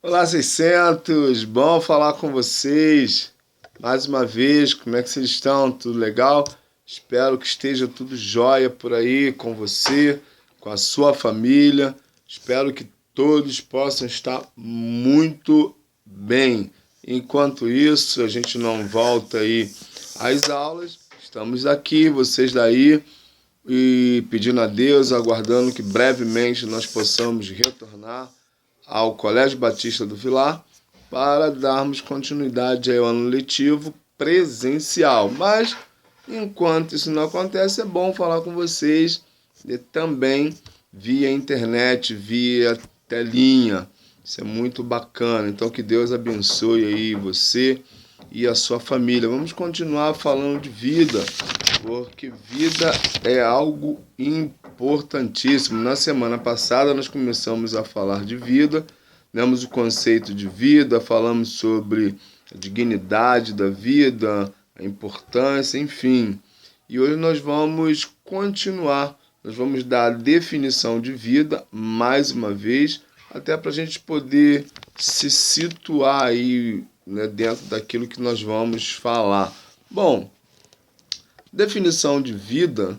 Olá, 600, bom falar com vocês. Mais uma vez, como é que vocês estão? Tudo legal? Espero que esteja tudo jóia por aí com você, com a sua família. Espero que todos possam estar muito bem. Enquanto isso, a gente não volta aí às aulas. Estamos aqui, vocês daí, e pedindo a Deus, aguardando que brevemente nós possamos retornar ao Colégio Batista do Vilar para darmos continuidade ao ano letivo presencial. Mas, enquanto isso não acontece, é bom falar com vocês e também via internet, via telinha. Isso é muito bacana. Então, que Deus abençoe aí você e a sua família. Vamos continuar falando de vida, porque vida é algo importantíssimo. Na semana passada nós começamos a falar de vida, demos o conceito de vida, falamos sobre a dignidade da vida, a importância, enfim. E hoje nós vamos continuar, nós vamos dar a definição de vida mais uma vez, até para a gente poder se situar aí, né, dentro daquilo que nós vamos falar. Bom, definição de vida,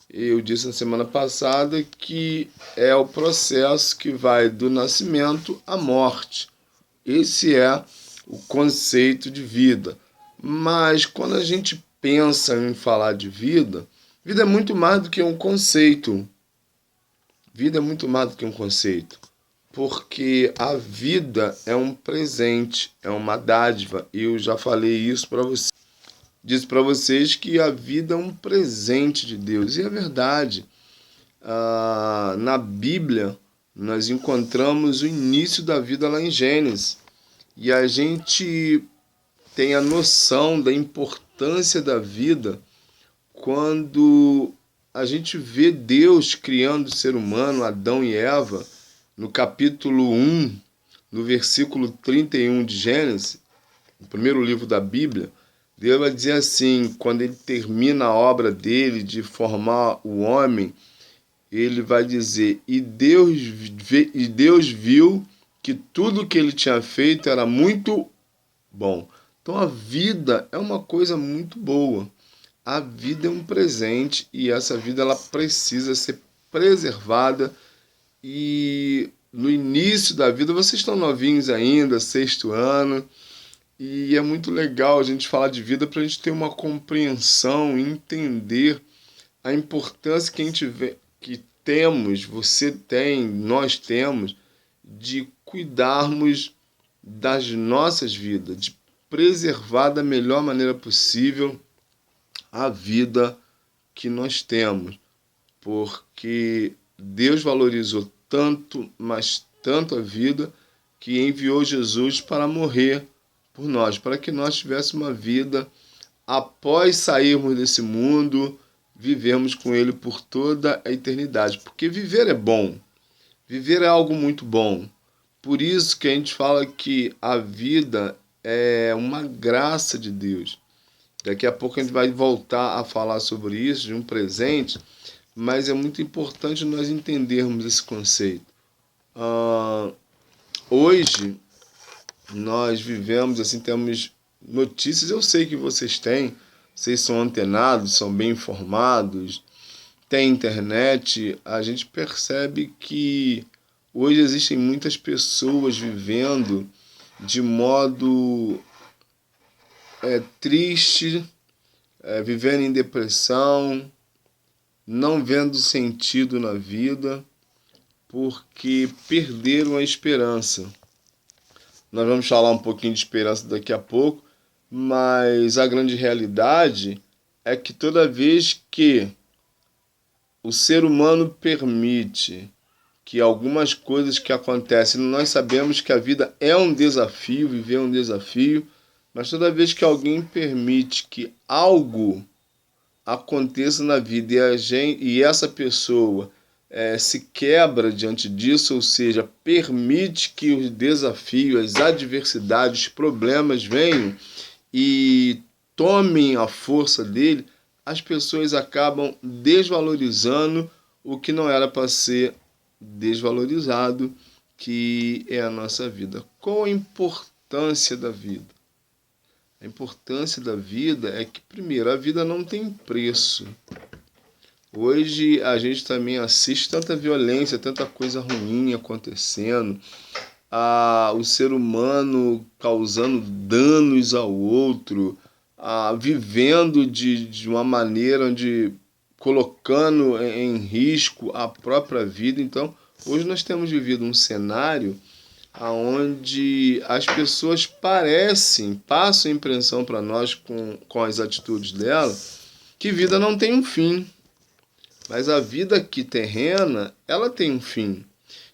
eu disse na semana passada que é o processo que vai do nascimento à morte. Esse é o conceito de vida. Mas quando a gente pensa em falar de vida, vida é muito mais do que um conceito. Vida é muito mais do que um conceito. Porque a vida é um presente, é uma dádiva. Eu já falei isso para vocês. Disse para vocês que a vida é um presente de Deus. E é verdade. Na Bíblia, nós encontramos o início da vida lá em Gênesis. E a gente tem a noção da importância da vida quando a gente vê Deus criando o ser humano, Adão e Eva, no capítulo 1, no versículo 31 de Gênesis, o primeiro livro da Bíblia. Deus vai dizer assim, quando ele termina a obra dele de formar o homem, ele vai dizer, e Deus viu que tudo que ele tinha feito era muito bom. Então a vida é uma coisa muito boa. A vida é um presente e essa vida ela precisa ser preservada. E no início da vida, vocês estão novinhos ainda, sexto ano, e é muito legal a gente falar de vida para a gente ter uma compreensão, entender a importância que a gente vê, que temos, você tem, nós temos, de cuidarmos das nossas vidas, de preservar da melhor maneira possível a vida que nós temos, porque Deus valorizou tanto, mas tanto a vida, que enviou Jesus para morrer por nós, para que nós tivéssemos uma vida após sairmos desse mundo, vivemos com Ele por toda a eternidade. Porque viver é bom, viver é algo muito bom. Por isso que a gente fala que a vida é uma graça de Deus. Daqui a pouco a gente vai voltar a falar sobre isso, de um presente, mas é muito importante nós entendermos esse conceito. Hoje, nós vivemos, assim, temos notícias, eu sei que vocês são antenados, são bem informados, tem internet, a gente percebe que hoje existem muitas pessoas vivendo de modo triste, vivendo em depressão, não vendo sentido na vida, porque perderam a esperança. Nós vamos falar um pouquinho de esperança daqui a pouco, mas a grande realidade é que toda vez que o ser humano permite que algumas coisas que acontecem, nós sabemos que a vida é um desafio, viver é um desafio, mas toda vez que alguém permite que algo aconteça na vida e essa pessoa se quebra diante disso, ou seja, permite que os desafios, as adversidades, os problemas venham e tomem a força dele, as pessoas acabam desvalorizando o que não era para ser desvalorizado, que é a nossa vida. Qual a importância da vida? A importância da vida é que, primeiro, a vida não tem preço. Hoje a gente também assiste tanta violência, tanta coisa ruim acontecendo, o ser humano causando danos ao outro, vivendo de uma maneira onde colocando em risco a própria vida. Então, hoje nós temos vivido um cenário onde as pessoas passam a impressão para nós com as atitudes dela, que vida não tem um fim. Mas a vida aqui terrena, ela tem um fim.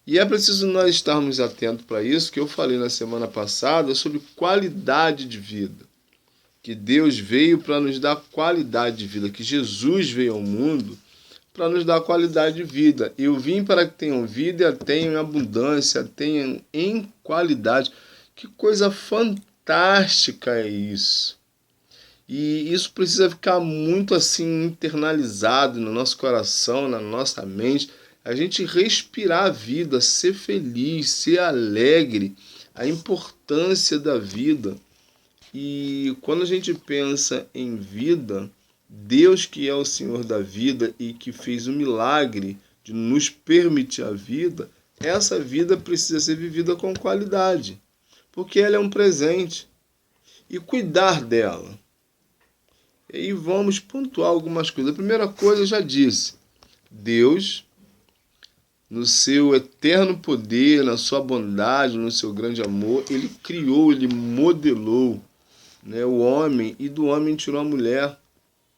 E é preciso nós estarmos atentos para isso, que eu falei na semana passada sobre qualidade de vida. Que Deus veio para nos dar qualidade de vida, que Jesus veio ao mundo para nos dar qualidade de vida. Eu vim para que tenham vida e a tenham em abundância, a tenham em qualidade. Que coisa fantástica é isso! E isso precisa ficar muito assim internalizado no nosso coração, na nossa mente. A gente respirar a vida, ser feliz, ser alegre, a importância da vida. E quando a gente pensa em vida, Deus que é o Senhor da vida e que fez o milagre de nos permitir a vida, essa vida precisa ser vivida com qualidade, porque ela é um presente. E cuidar dela. E aí vamos pontuar algumas coisas. A primeira coisa eu já disse. Deus, no seu eterno poder, na sua bondade, no seu grande amor, Ele criou, Ele modelou, né, o homem, e do homem tirou a mulher.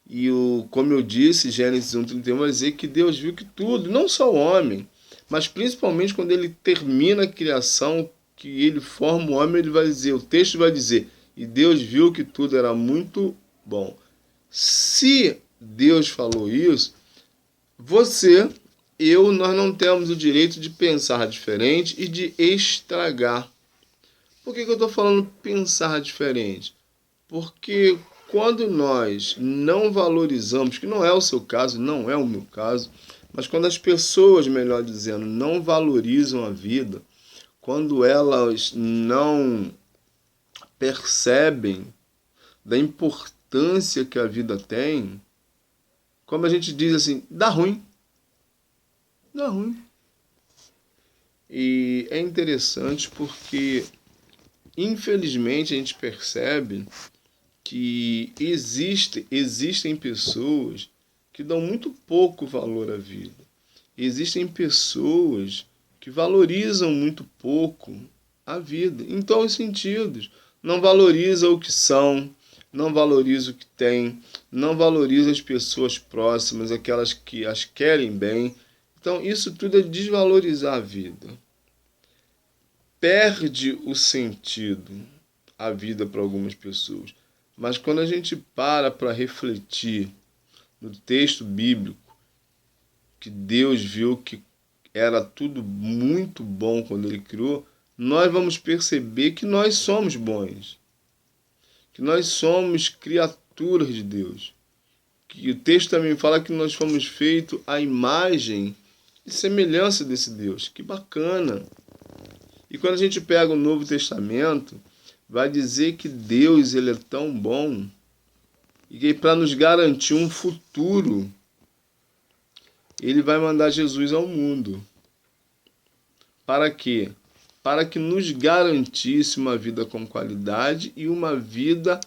E como eu disse, Gênesis 1:31 vai dizer que Deus viu que tudo, não só o homem, mas principalmente quando Ele termina a criação, que Ele forma o homem, Ele vai dizer, o texto vai dizer, e Deus viu que tudo era muito bom. Se Deus falou isso, nós não temos o direito de pensar diferente e de estragar. Por que eu estou falando pensar diferente? Porque quando nós não valorizamos, que não é o seu caso, não é o meu caso, mas quando as pessoas, melhor dizendo, não valorizam a vida, quando elas não percebem da importância que a vida tem, como a gente diz assim, dá ruim. Dá ruim. E é interessante porque, infelizmente, a gente percebe que existem pessoas que dão muito pouco valor à vida. Existem pessoas que valorizam muito pouco a vida, em todos os sentidos. Não valoriza o que são, não valoriza o que tem, não valoriza as pessoas próximas, aquelas que as querem bem. Então, isso tudo é desvalorizar a vida. Perde o sentido a vida para algumas pessoas. Mas quando a gente para refletir no texto bíblico, que Deus viu que era tudo muito bom quando Ele criou, nós vamos perceber que nós somos bons. Que nós somos criaturas de Deus. Que o texto também fala que nós fomos feitos à imagem e semelhança desse Deus. Que bacana! E quando a gente pega o Novo Testamento, vai dizer que Deus ele é tão bom e que para nos garantir um futuro, Ele vai mandar Jesus ao mundo. Para quê? Para que nos garantisse uma vida com qualidade e uma vida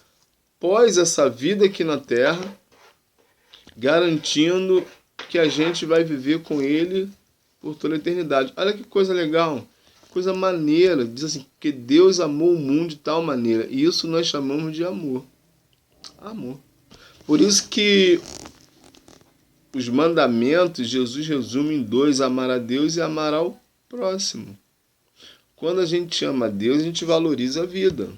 pós essa vida aqui na Terra, garantindo que a gente vai viver com Ele por toda a eternidade. Olha que coisa legal, coisa maneira. Diz assim, que Deus amou o mundo de tal maneira. E isso nós chamamos de amor. Amor. Por isso que os mandamentos, Jesus resume em 2, amar a Deus e amar ao próximo. Quando a gente ama a Deus, a gente valoriza a vida.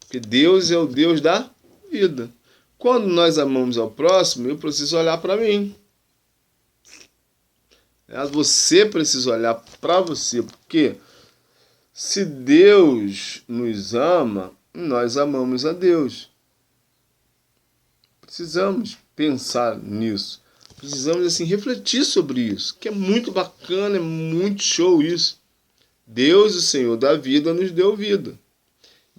Porque Deus é o Deus da vida. Quando nós amamos ao próximo, eu preciso olhar para mim. Você precisa olhar para você. Porque se Deus nos ama, nós amamos a Deus. Precisamos pensar nisso. Precisamos assim refletir sobre isso, que é muito bacana, é muito show isso. Deus, o Senhor da vida, nos deu vida.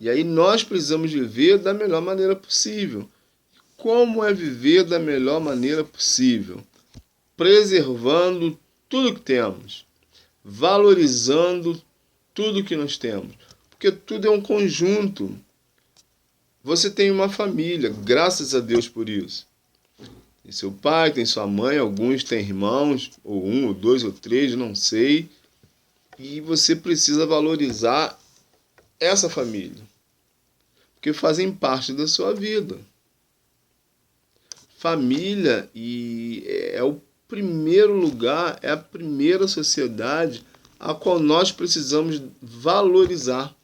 E aí nós precisamos viver da melhor maneira possível. Como é viver da melhor maneira possível? Preservando tudo que temos, valorizando tudo que nós temos, porque tudo é um conjunto. Você tem uma família, graças a Deus por isso. Tem seu pai, tem sua mãe, alguns têm irmãos, ou um, ou dois, ou três, não sei. E você precisa valorizar essa família, porque fazem parte da sua vida. Família é o primeiro lugar, é a primeira sociedade a qual nós precisamos valorizar.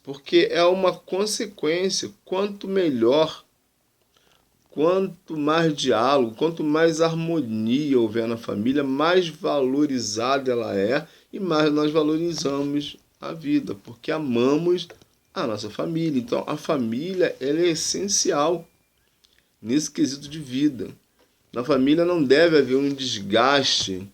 Porque é uma consequência. Quanto melhor, quanto mais diálogo, quanto mais harmonia houver na família, mais valorizada ela é e mais nós valorizamos a vida, porque amamos a nossa família. Então, a família ela é essencial nesse quesito de vida. Na família não deve haver um desgaste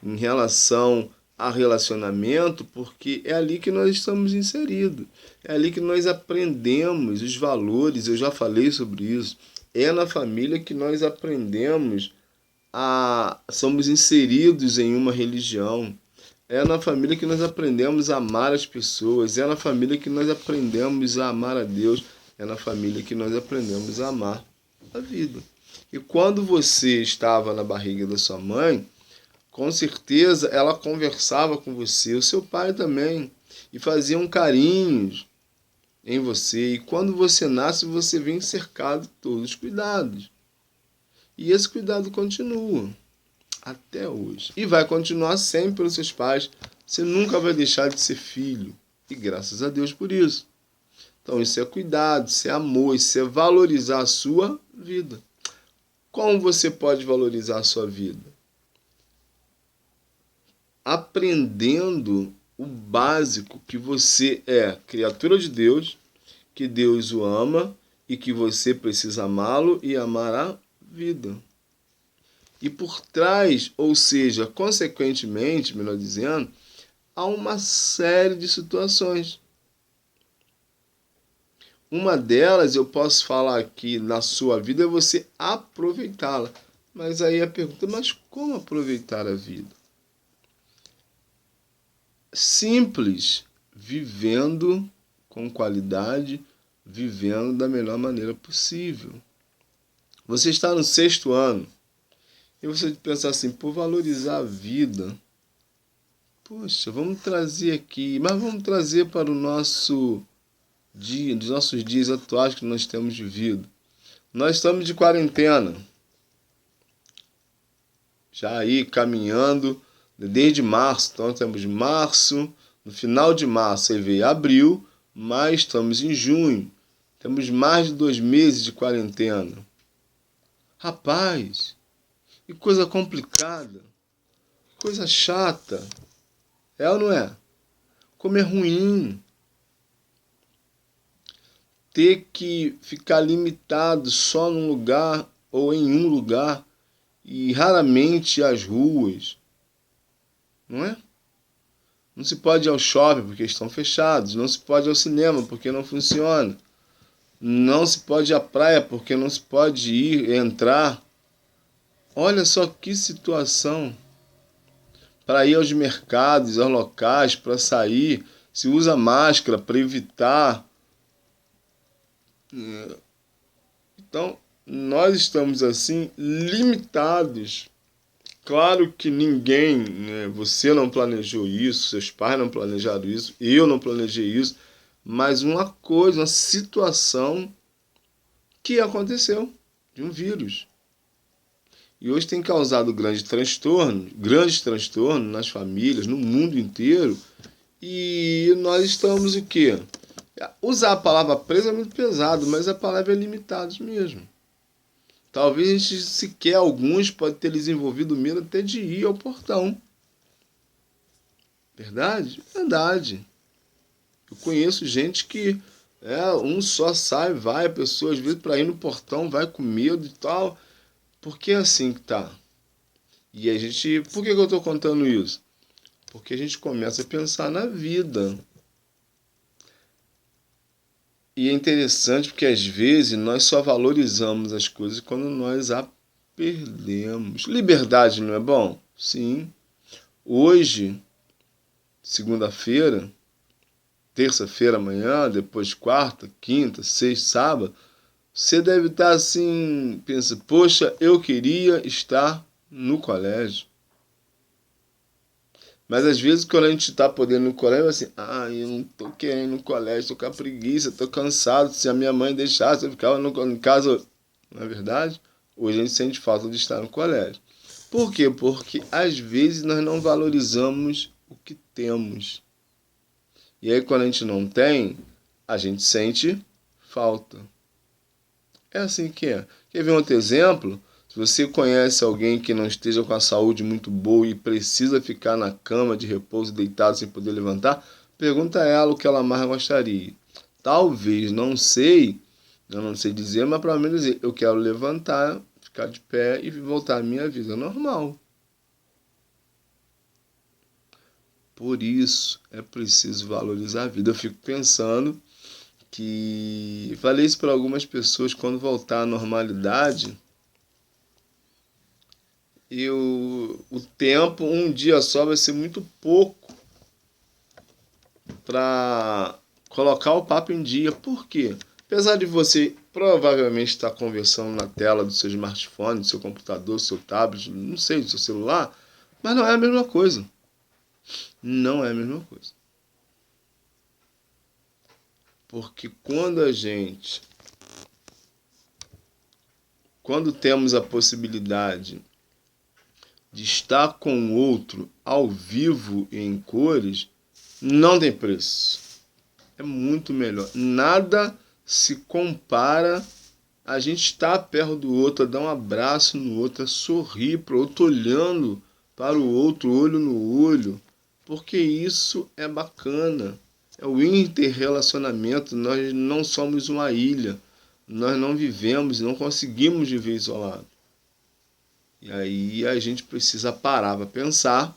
em relação a relacionamento, porque é ali que nós estamos inseridos. É ali que nós aprendemos os valores, eu já falei sobre isso. É na família que nós aprendemos somos inseridos em uma religião. É na família que nós aprendemos a amar as pessoas. É na família que nós aprendemos a amar a Deus. É na família que nós aprendemos a amar a vida. E quando você estava na barriga da sua mãe, com certeza ela conversava com você, o seu pai também, e faziam carinhos em você. E quando você nasce, você vem cercado de todos os cuidados. E esse cuidado continua até hoje. E vai continuar sempre pelos seus pais. Você nunca vai deixar de ser filho. E graças a Deus por isso. Então isso é cuidado, isso é amor, isso é valorizar a sua vida. Como você pode valorizar a sua vida? Aprendendo o básico, que você é criatura de Deus, que Deus o ama e que você precisa amá-lo e amar a vida. E por trás, ou seja, consequentemente, melhor dizendo, há uma série de situações. Uma delas eu posso falar aqui na sua vida é você aproveitá-la. Mas aí a pergunta, mas como aproveitar a vida? Simples, vivendo com qualidade, vivendo da melhor maneira possível. Você está no 6º ano e você pensa assim, por valorizar a vida, poxa, vamos trazer aqui, mas vamos trazer para o nosso dia, dos nossos dias atuais que nós temos vivido. Nós estamos de quarentena, já aí caminhando desde março. Então temos março, no final de março aí veio abril, mas estamos em junho. Temos mais de 2 meses de quarentena. Rapaz, que coisa complicada, coisa chata. É ou não é? Como é ruim ter que ficar limitado só num lugar ou em um lugar e raramente às ruas, não é? Não se pode ir ao shopping porque estão fechados, não se pode ir ao cinema porque não funciona, não se pode ir à praia porque não se pode entrar. Olha só que situação. Para ir aos mercados, aos locais, para sair, se usa máscara para evitar. Então, nós estamos assim limitados. Claro que ninguém, né, você não planejou isso, seus pais não planejaram isso, eu não planejei isso, mas uma coisa, uma situação que aconteceu de um vírus. E hoje tem causado grandes transtornos nas famílias, no mundo inteiro. E nós estamos o quê? Usar a palavra preso é muito pesado, mas a palavra é limitados mesmo. Talvez a gente sequer, alguns, pode ter desenvolvido medo até de ir ao portão. Verdade? Verdade. Eu conheço gente que um só sai, vai, a pessoa às vezes para ir no portão vai com medo e tal. Porque é assim que tá. E a gente, por que eu estou contando isso? Porque a gente começa a pensar na vida. E é interessante porque às vezes nós só valorizamos as coisas quando nós a perdemos. Liberdade não é bom? Sim. Hoje, segunda-feira, terça-feira amanhã, depois quarta, quinta, sexta, sábado, você deve estar assim, pensa, poxa, eu queria estar no colégio. Mas às vezes quando a gente está podendo ir no colégio, assim, eu não tô querendo ir no colégio, tô com a preguiça, tô cansado, se a minha mãe deixasse, eu ficava em casa. Não é verdade? Hoje a gente sente falta de estar no colégio. Por quê? Porque às vezes nós não valorizamos o que temos. E aí quando a gente não tem, a gente sente falta. É assim que é. Quer ver um outro exemplo? Se você conhece alguém que não esteja com a saúde muito boa e precisa ficar na cama de repouso deitado sem poder levantar, pergunta a ela o que ela mais gostaria. Talvez, não sei, eu não sei dizer, mas pelo menos dizer, eu quero levantar, ficar de pé e voltar à minha vida normal. Por isso é preciso valorizar a vida. Eu fico pensando que falei isso para algumas pessoas, quando voltar à normalidade, o tempo, um dia só, vai ser muito pouco para colocar o papo em dia. Por quê? Apesar de você provavelmente estar conversando na tela do seu smartphone, do seu computador, do seu tablet, não sei, do seu celular, mas não é a mesma coisa. Não é a mesma coisa. Porque quando temos a possibilidade de estar com o outro ao vivo e em cores, não tem preço. É muito melhor. Nada se compara a gente estar perto do outro, a dar um abraço no outro, a sorrir para o outro, olhando para o outro, olho no olho, porque isso é bacana. É o interrelacionamento. Nós não somos uma ilha. Nós não vivemos, não conseguimos viver isolado. E aí a gente precisa parar para pensar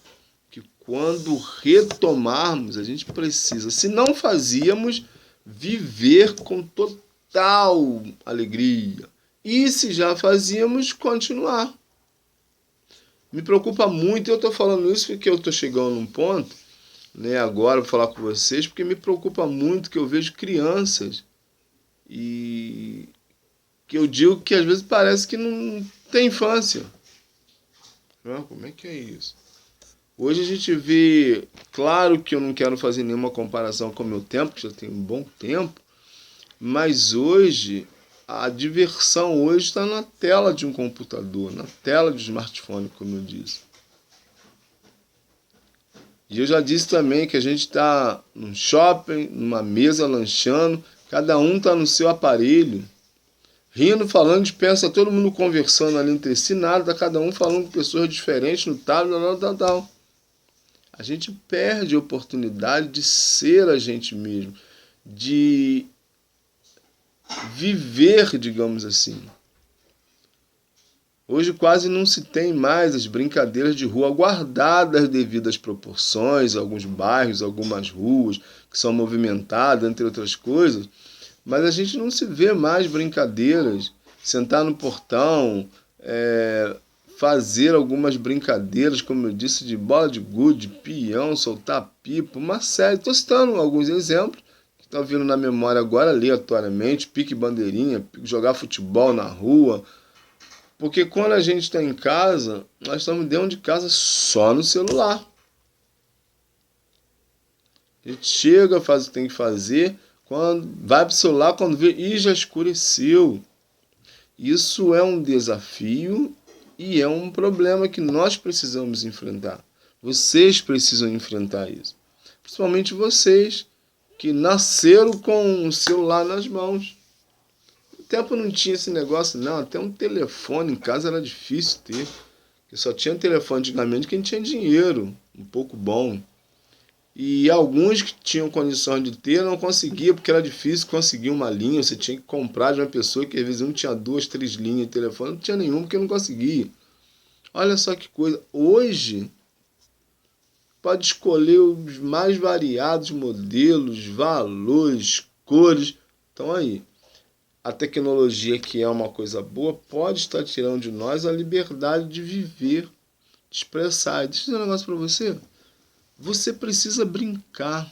que quando retomarmos, a gente precisa, se não fazíamos, viver com total alegria. E se já fazíamos, continuar. Me preocupa muito, eu estou falando isso porque eu estou chegando num ponto, né, agora, para falar com vocês, porque me preocupa muito que eu vejo crianças e que eu digo que às vezes parece que não tem infância. Como é que é isso? Hoje a gente vê, claro que eu não quero fazer nenhuma comparação com o meu tempo, que já tem um bom tempo, mas hoje a diversão hoje está na tela de um computador, na tela de um smartphone, como eu disse. E eu já disse também que a gente está num shopping, numa mesa lanchando, cada um está no seu aparelho, rindo, falando, pensa todo mundo conversando ali entre si, nada, cada um falando com pessoas diferentes no tal. A gente perde a oportunidade de ser a gente mesmo, de viver, digamos assim. Hoje quase não se tem mais as brincadeiras de rua guardadas devido às proporções, alguns bairros, algumas ruas que são movimentadas, entre outras coisas, mas a gente não se vê mais brincadeiras, sentar no portão, fazer algumas brincadeiras, como eu disse, de bola de gude, de peão, soltar pipa, uma série. Estou citando alguns exemplos que estão vindo na memória agora, aleatoriamente, pique bandeirinha, jogar futebol na rua. Porque quando a gente está em casa, nós estamos dentro de casa só no celular. A gente chega, faz o que tem que fazer, quando vai para o celular, quando vê, já escureceu. Isso é um desafio e é um problema que nós precisamos enfrentar. Vocês precisam enfrentar isso. Principalmente vocês que nasceram com o celular nas mãos. No tempo não tinha esse negócio, não. Até um telefone em casa era difícil ter. Porque só tinha telefone antigamente quem tinha dinheiro, um pouco bom. E alguns que tinham condições de ter não conseguia, porque era difícil conseguir uma linha. Você tinha que comprar de uma pessoa que às vezes não tinha 2, 3 linhas de telefone, não tinha nenhuma porque não conseguia. Olha só que coisa. Hoje pode escolher os mais variados modelos, valores, cores. Então aí, a tecnologia, que é uma coisa boa, pode estar tirando de nós a liberdade de viver, de expressar. Deixa eu dizer um negócio para você. Você precisa brincar.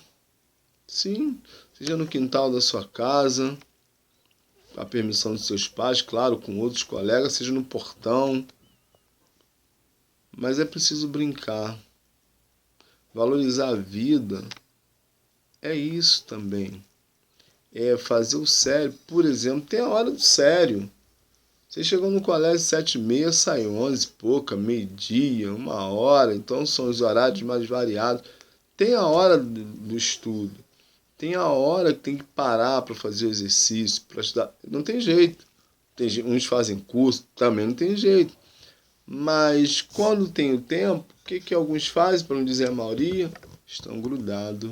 Sim, seja no quintal da sua casa, a permissão dos seus pais, claro, com outros colegas, seja no portão. Mas é preciso brincar. Valorizar a vida é isso também. É fazer o sério. Por exemplo, tem a hora do sério. Você chegou no colégio 7h30, sai 11 e pouca, meio-dia, 1 hora. Então são os horários mais variados. Tem a hora do estudo. Tem a hora que tem que parar para fazer o exercício, para estudar. Não tem jeito. Uns fazem curso, também não tem jeito. Mas quando tem o tempo, o que alguns fazem, para não dizer a maioria? Estão grudados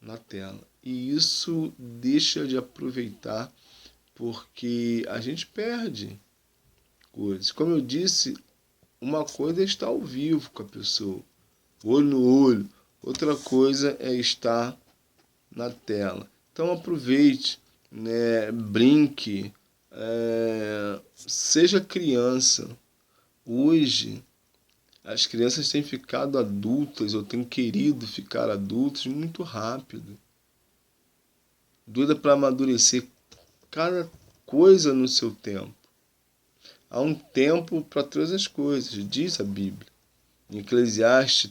na tela. E isso deixa de aproveitar, porque a gente perde coisas. Como eu disse, uma coisa é estar ao vivo com a pessoa, olho no olho. Outra coisa é estar na tela. Então aproveite, né? Brinque, seja criança. Hoje, as crianças têm ficado adultas, ou têm querido ficar adultos muito rápido. Doida para amadurecer cada coisa no seu tempo. Há um tempo para todas as coisas, diz a Bíblia. Em Eclesiastes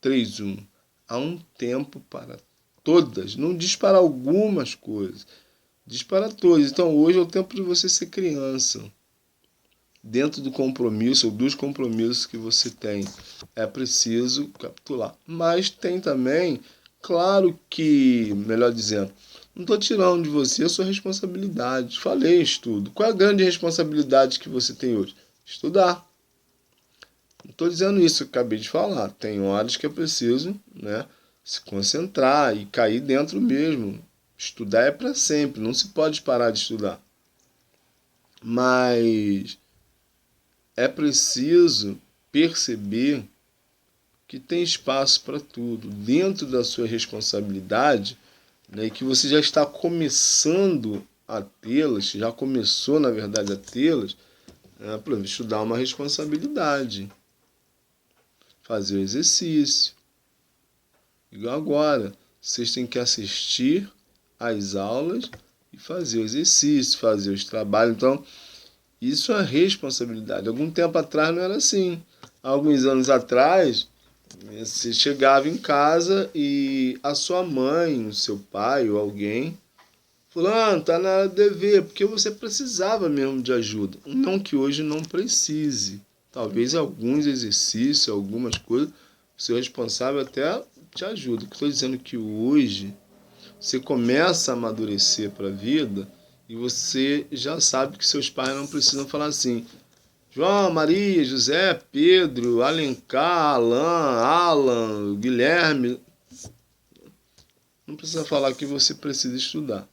3:1. Há um tempo para todas, não diz para algumas coisas, diz para todas. Então hoje é o tempo de você ser criança. Dentro do compromisso, ou dos compromissos que você tem, é preciso capitular. Mas tem também, claro que, melhor dizendo, não estou tirando de você a sua responsabilidade. Falei estudo. Qual é a grande responsabilidade que você tem hoje? Estudar. Não estou dizendo isso, eu acabei de falar. Tem horas que é preciso, né, se concentrar e cair dentro mesmo. Estudar é para sempre, não se pode parar de estudar. Mas é preciso perceber que tem espaço para tudo dentro da sua responsabilidade, né, e que você já está começando a tê-las, já começou, na verdade, a tê-las, né, por exemplo, estudar uma responsabilidade, fazer o exercício. Igual agora, vocês têm que assistir às aulas e fazer o exercício, fazer os trabalhos. Então, isso é responsabilidade. Algum tempo atrás não era assim. Há alguns anos atrás, você chegava em casa e a sua mãe, o seu pai ou alguém, fulano, tá na hora de dever, porque você precisava mesmo de ajuda. Não que hoje não precise. Talvez alguns exercícios, algumas coisas, o seu responsável até te ajuda. Estou dizendo que hoje você começa a amadurecer para a vida e você já sabe que seus pais não precisam falar assim: João, Maria, José, Pedro, Alencar, Alan, Guilherme. Não precisa falar que você precisa estudar.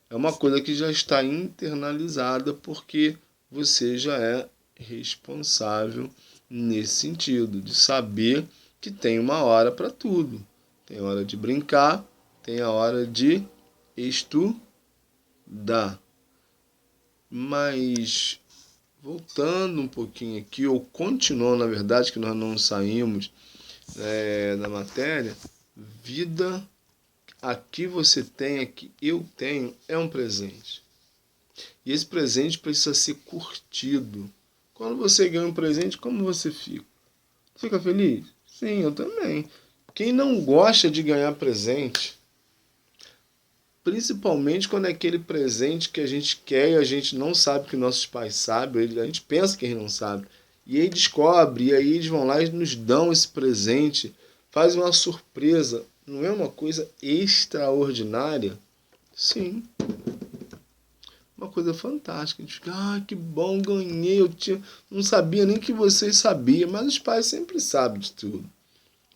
É uma coisa que já está internalizada, porque você já é responsável nesse sentido, de saber que tem uma hora para tudo. Tem hora de brincar, tem a hora de estudar. Mas, voltando um pouquinho aqui, ou continuando, na verdade, que nós não saímos da matéria, vida, aqui você tem, aqui eu tenho, é um presente. E esse presente precisa ser curtido. Quando você ganha um presente, como você fica? Fica feliz? Sim, eu também. Quem não gosta de ganhar presente? Principalmente quando é aquele presente que a gente quer e a gente não sabe que nossos pais sabem, a gente pensa que eles não sabem. E aí descobre, e aí eles vão lá e nos dão esse presente, faz uma surpresa. Não é uma coisa extraordinária? Sim. Uma coisa fantástica. A gente fica, que bom, ganhei, não sabia nem que vocês sabiam, mas os pais sempre sabem de tudo.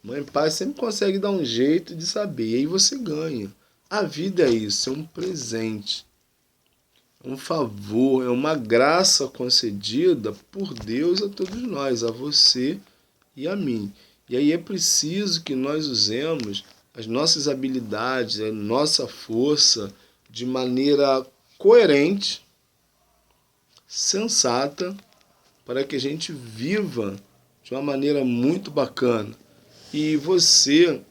Mãe e pai sempre conseguem dar um jeito de saber, e aí você ganha. A vida é isso, é um presente, é um favor, é uma graça concedida por Deus a todos nós, a você e a mim. E aí é preciso que nós usemos as nossas habilidades, a nossa força de maneira coerente, sensata, para que a gente viva de uma maneira muito bacana. E você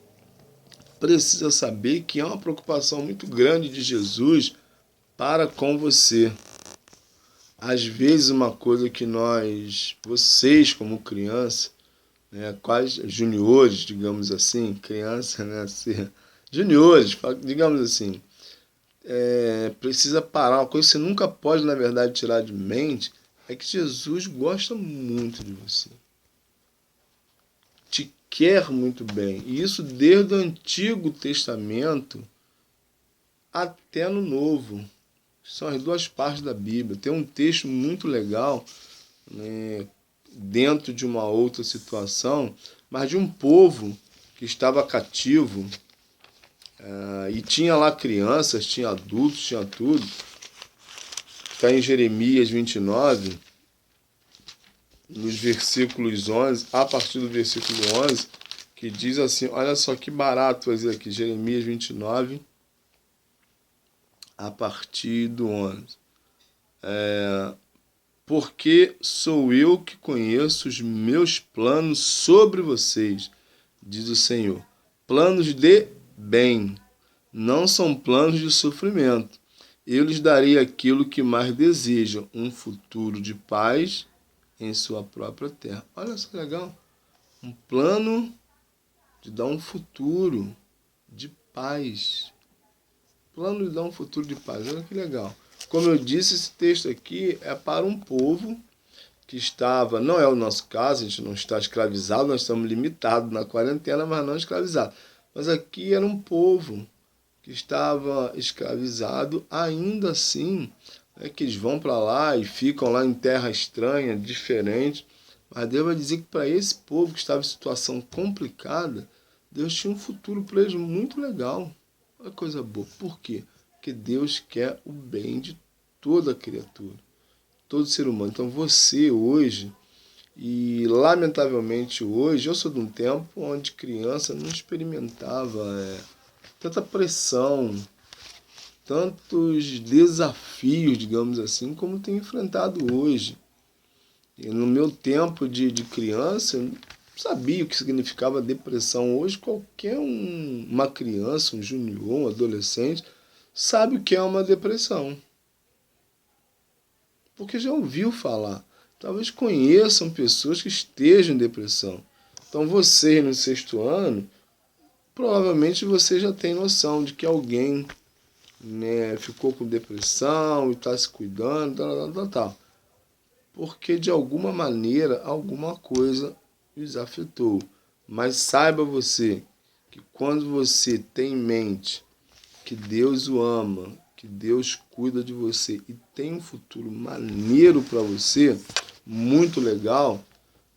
precisa saber que é uma preocupação muito grande de Jesus para com você. Às vezes uma coisa que vocês como criança, né, quase juniores, digamos assim, criança, né, juniores, digamos assim, precisa parar. Uma coisa que você nunca pode, na verdade, tirar de mente é que Jesus gosta muito de você. Te quer muito bem. E isso desde o Antigo Testamento até no Novo. São as duas partes da Bíblia. Tem um texto muito legal, né, dentro de uma outra situação, mas de um povo que estava cativo, e tinha lá crianças, tinha adultos, tinha tudo. Está em Jeremias 29, nos versículos 11, a partir do versículo 11, que diz assim, olha só que barato fazer aqui, Jeremias 29, a partir do 11. Porque sou eu que conheço os meus planos sobre vocês, diz o Senhor. Planos de bem, não são planos de sofrimento. Eu lhes darei aquilo que mais desejam, um futuro de paz em sua própria terra. Olha só que legal. Um plano de dar um futuro de paz. Plano de dar um futuro de paz. Olha que legal. Como eu disse, esse texto aqui é para um povo que estava, não é o nosso caso, a gente não está escravizado, nós estamos limitados na quarentena, mas não escravizados. Mas aqui era um povo que estava escravizado, ainda assim, que eles vão para lá e ficam lá em terra estranha, diferente. Mas Deus vai dizer que para esse povo que estava em situação complicada, Deus tinha um futuro para eles muito legal. Olha que coisa boa. Por quê? Porque Deus quer o bem de toda criatura, todo ser humano. Então você hoje, e lamentavelmente hoje, eu sou de um tempo onde criança não experimentava tanta pressão, tantos desafios, digamos assim, como tem enfrentado hoje. E no meu tempo de criança, eu não sabia o que significava depressão. Hoje, uma criança, um junior, um adolescente, sabe o que é uma depressão. Porque já ouviu falar. Talvez conheçam pessoas que estejam em depressão. Então, você no 6º ano, provavelmente você já tem noção de que alguém, né, ficou com depressão e está se cuidando, tal. Porque de alguma maneira, alguma coisa os afetou. Mas saiba você que quando você tem em mente que Deus o ama, que Deus cuida de você e tem um futuro maneiro para você, muito legal,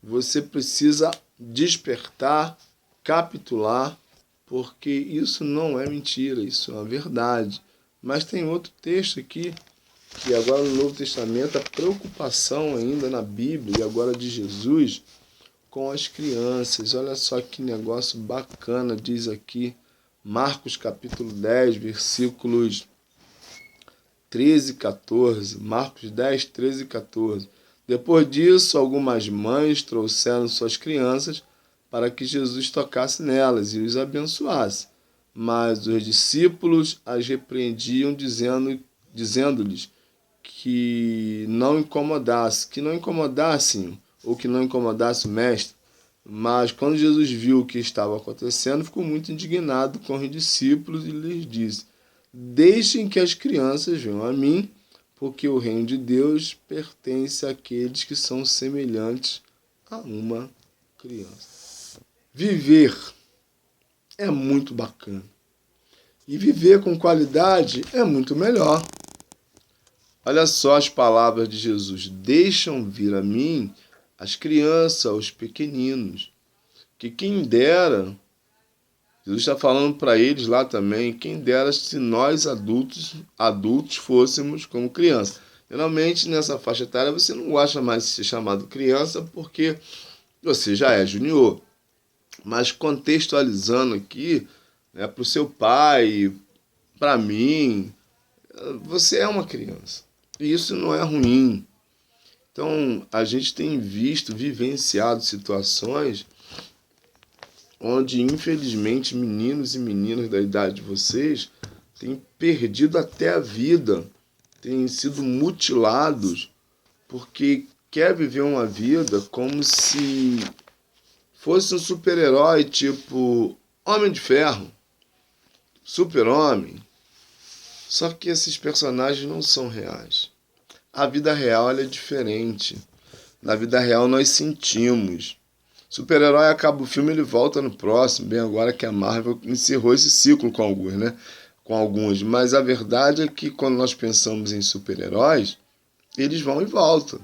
você precisa despertar, capitular, porque isso não é mentira, isso é uma verdade. Mas tem outro texto aqui, que agora no Novo Testamento, a preocupação ainda na Bíblia, e agora de Jesus, com as crianças. Olha só que negócio bacana, diz aqui, Marcos capítulo 10, versículos 13 e 14. Marcos 10, 13 e 14. Depois disso, algumas mães trouxeram suas crianças para que Jesus tocasse nelas e os abençoasse. Mas os discípulos as repreendiam, dizendo-lhes que não incomodassem, ou que não incomodasse o mestre. Mas quando Jesus viu o que estava acontecendo, ficou muito indignado com os discípulos e lhes disse: deixem que as crianças venham a mim, porque o reino de Deus pertence àqueles que são semelhantes a uma criança. Viver é muito bacana. E viver com qualidade é muito melhor. Olha só as palavras de Jesus: deixam vir a mim as crianças, os pequeninos, que quem dera, Jesus está falando para eles lá também, quem dera se nós adultos fôssemos como criança. Geralmente nessa faixa etária você não gosta mais de ser chamado criança porque você já é junior. Mas contextualizando aqui, né, para o seu pai, para mim, você é uma criança. E isso não é ruim. Então, a gente tem visto, vivenciado situações onde, infelizmente, meninos e meninas da idade de vocês têm perdido até a vida, têm sido mutilados porque quer viver uma vida como se fosse um super-herói, tipo Homem de Ferro, Super-Homem. Só que esses personagens não são reais. A vida real ela é diferente. Na vida real nós sentimos. Super-herói acaba o filme, ele volta no próximo. Bem, agora que a Marvel encerrou esse ciclo com alguns, né? Com alguns. Mas a verdade é que quando nós pensamos em super-heróis, eles vão e voltam.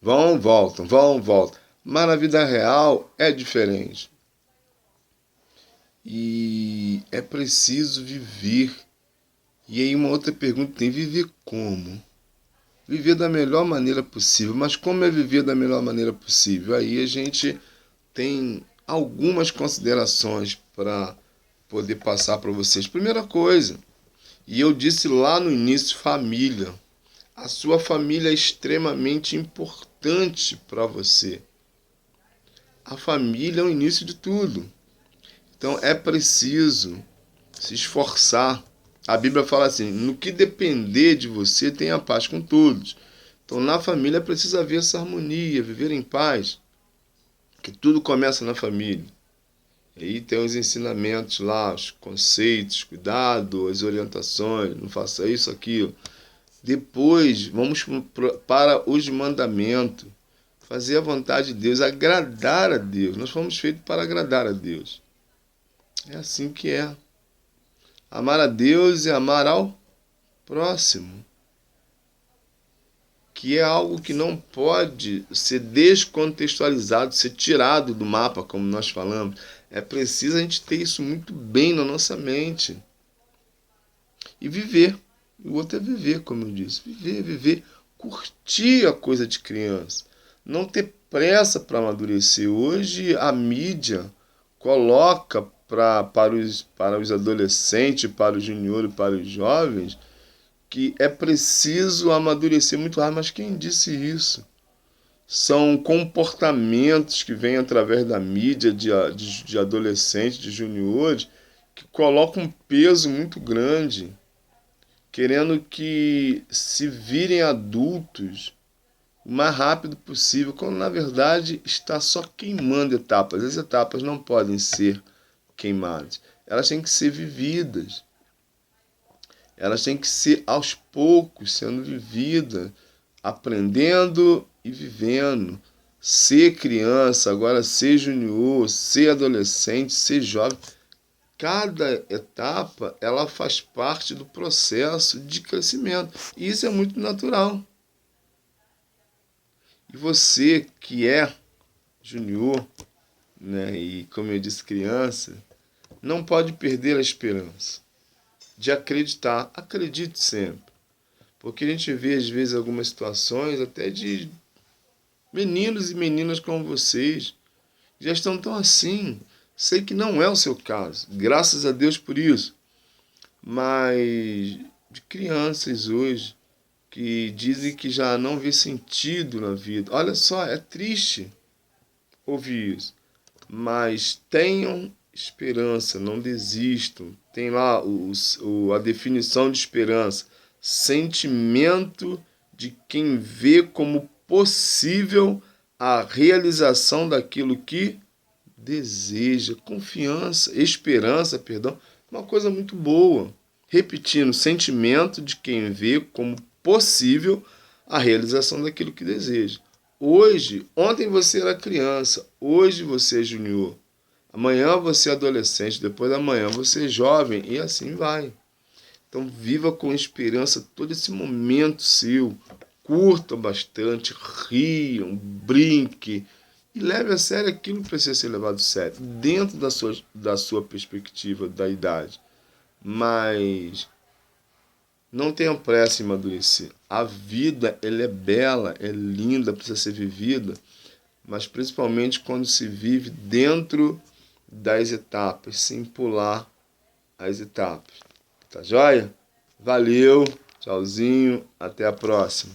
Vão, voltam, vão, voltam. Mas na vida real é diferente. E é preciso viver. E aí uma outra pergunta tem, viver como? Viver da melhor maneira possível. Mas como é viver da melhor maneira possível? Aí a gente tem algumas considerações para poder passar para vocês. Primeira coisa, e eu disse lá no início, família. A sua família é extremamente importante para você. A família é o início de tudo. Então é preciso se esforçar. A Bíblia fala assim, no que depender de você, tenha paz com todos. Então na família precisa haver essa harmonia, viver em paz. Que tudo começa na família. E aí tem os ensinamentos lá, os conceitos, cuidado, as orientações, não faça isso, aquilo. Depois vamos para os mandamentos. Fazer a vontade de Deus, agradar a Deus. Nós fomos feitos para agradar a Deus. É assim que é. Amar a Deus e amar ao próximo. Que é algo que não pode ser descontextualizado, ser tirado do mapa, como nós falamos. É preciso a gente ter isso muito bem na nossa mente. E viver. O outro é viver, como eu disse. Viver, viver. Curtir a coisa de criança. Não ter pressa para amadurecer. Hoje a mídia coloca para os adolescentes, para os juniores, para os jovens, que é preciso amadurecer muito rápido. Mas quem disse isso? São comportamentos que vêm através da mídia de adolescentes, de juniores, que colocam um peso muito grande, querendo que se virem adultos o mais rápido possível, quando na verdade está só queimando etapas. As etapas não podem ser queimadas, elas têm que ser vividas. Elas têm que ser aos poucos sendo vividas, aprendendo e vivendo. Ser criança, agora ser junior, ser adolescente, ser jovem. Cada etapa ela faz parte do processo de crescimento. E isso é muito natural. E você que é junior, né, e como eu disse, criança, não pode perder a esperança de acreditar. Acredite sempre. Porque a gente vê, às vezes, algumas situações até de meninos e meninas como vocês, já estão tão assim. Sei que não é o seu caso, graças a Deus por isso. Mas de crianças hoje que dizem que já não vê sentido na vida. Olha só, é triste ouvir isso. Mas tenham esperança, não desistam. Tem lá a definição de esperança. Sentimento de quem vê como possível a realização daquilo que deseja. Confiança, esperança, perdão, uma coisa muito boa. Repetindo, sentimento de quem vê como possível a realização daquilo que deseja. Hoje, ontem você era criança, hoje você é junior, amanhã você é adolescente, depois da manhã você é jovem e assim vai. Então viva com esperança todo esse momento seu, curta bastante, riam, brinque e leve a sério aquilo que precisa ser levado a sério, dentro da sua perspectiva, da idade. Mas não tenham pressa em amadurecer. A vida ela é bela, é linda, precisa ser vivida, mas principalmente quando se vive dentro das etapas, sem pular as etapas. Tá joia? Valeu, tchauzinho, até a próxima.